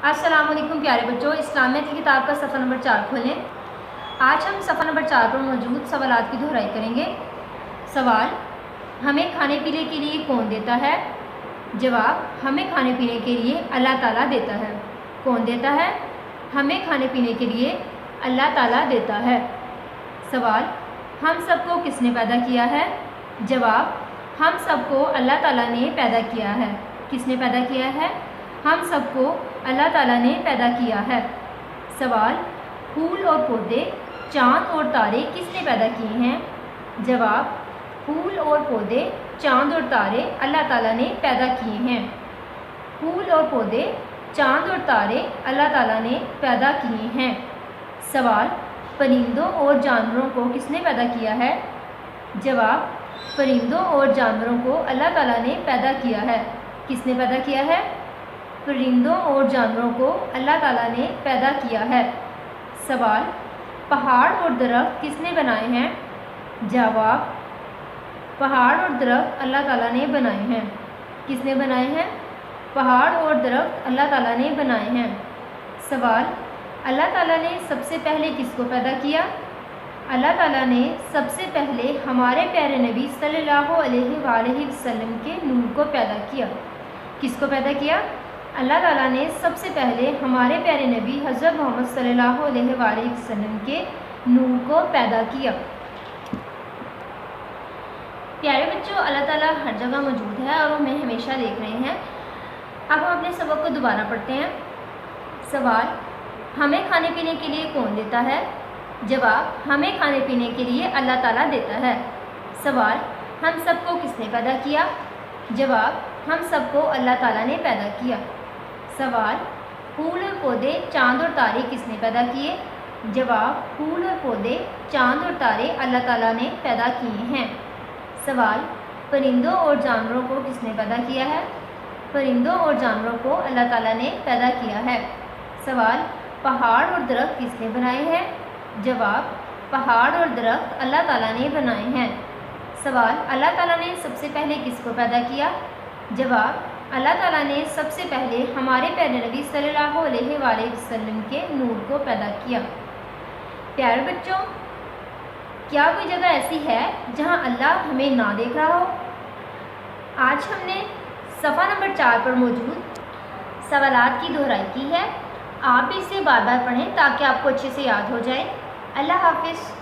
السلام علیکم پیارے بچوں، اسلامیت کی کتاب کا صفحہ نمبر 4 کھولیں۔ آج ہم صفحہ نمبر 4 پر موجود سوالات کی دہرائی کریں گے۔ سوال: ہمیں کھانے پینے کے لیے کون دیتا ہے؟ جواب: ہمیں کھانے پینے کے لیے اللہ تعالیٰ دیتا ہے۔ کون دیتا ہے؟ ہمیں کھانے پینے کے لیے اللہ تعالیٰ دیتا ہے۔ سوال: ہم سب کو کس نے پیدا کیا ہے؟ جواب: ہم سب کو اللہ تعالیٰ نے پیدا کیا ہے۔ کس نے پیدا کیا ہے؟ ہم سب کو اللہ تعالیٰ نے پیدا کیا ہے۔ سوال: پھول اور پودے، چاند اور تارے کس نے پیدا کیے ہیں؟ جواب: پھول اور پودے، چاند اور تارے اللہ تعالیٰ نے پیدا کیے ہیں۔ پھول اور پودے، چاند اور تارے اللہ تعالیٰ نے پیدا کیے ہیں۔ سوال: پرندوں اور جانوروں کو کس نے پیدا کیا ہے؟ جواب: پرندوں اور جانوروں کو اللہ تعالیٰ نے پیدا کیا ہے۔ کس نے پیدا کیا ہے؟ پرندوں اور جانوروں کو اللہ تعالیٰ نے پیدا کیا ہے۔ سوال: پہاڑ اور درخت کس نے بنائے ہیں؟ جواب: پہاڑ اور درخت اللہ تعالیٰ نے بنائے ہیں۔ کس نے بنائے ہیں؟ پہاڑ اور درخت اللہ تعالیٰ نے بنائے ہیں۔ سوال: اللہ تعالیٰ نے سب سے پہلے کس کو پیدا کیا؟ اللہ تعالیٰ نے سب سے پہلے ہمارے پیارے نبی صلی اللہ علیہ وآلہ وسلم کے نور کو پیدا کیا۔ کس کو پیدا کیا؟ اللہ تعالیٰ نے سب سے پہلے ہمارے پیارے نبی حضرت محمد صلی اللہ علیہ وآلہ وسلم کے نور کو پیدا کیا۔ پیارے بچوں، اللہ تعالیٰ ہر جگہ موجود ہے اور ہمیں ہمیشہ دیکھ رہے ہیں۔ اب ہم اپنے سبق کو دوبارہ پڑھتے ہیں۔ سوال: ہمیں کھانے پینے کے لیے کون دیتا ہے؟ جواب: ہمیں کھانے پینے کے لیے اللہ تعالیٰ دیتا ہے۔ سوال: ہم سب کو کس نے پیدا کیا؟ جواب: ہم سب کو اللہ تعالیٰ نے پیدا کیا۔ سوال: پھول اور پودے، چاند اور تارے کس نے پیدا کیے؟ جواب: پھول اور پودے، چاند اور تارے اللہ تعالیٰ نے پیدا کیے ہیں۔ سوال: پرندوں اور جانوروں کو کس نے پیدا کیا ہے؟ پرندوں اور جانوروں کو اللہ تعالیٰ نے پیدا کیا ہے۔ سوال: پہاڑ اور درخت کس نے بنائے ہیں؟ جواب: پہاڑ اور درخت اللہ تعالیٰ نے بنائے ہیں۔ سوال: اللہ تعالیٰ نے سب سے پہلے کس کو پیدا کیا؟ جواب: اللہ تعالیٰ نے سب سے پہلے ہمارے پیارے نبی صلی اللہ علیہ وآلہ وسلم کے نور کو پیدا کیا۔ پیارے بچوں، کیا کوئی جگہ ایسی ہے جہاں اللہ ہمیں نہ دیکھ رہا ہو؟ آج ہم نے صفحہ نمبر 4 پر موجود سوالات کی دہرائی کی ہے۔ آپ بھی اسے بار بار پڑھیں تاکہ آپ کو اچھے سے یاد ہو جائے۔ اللہ حافظ۔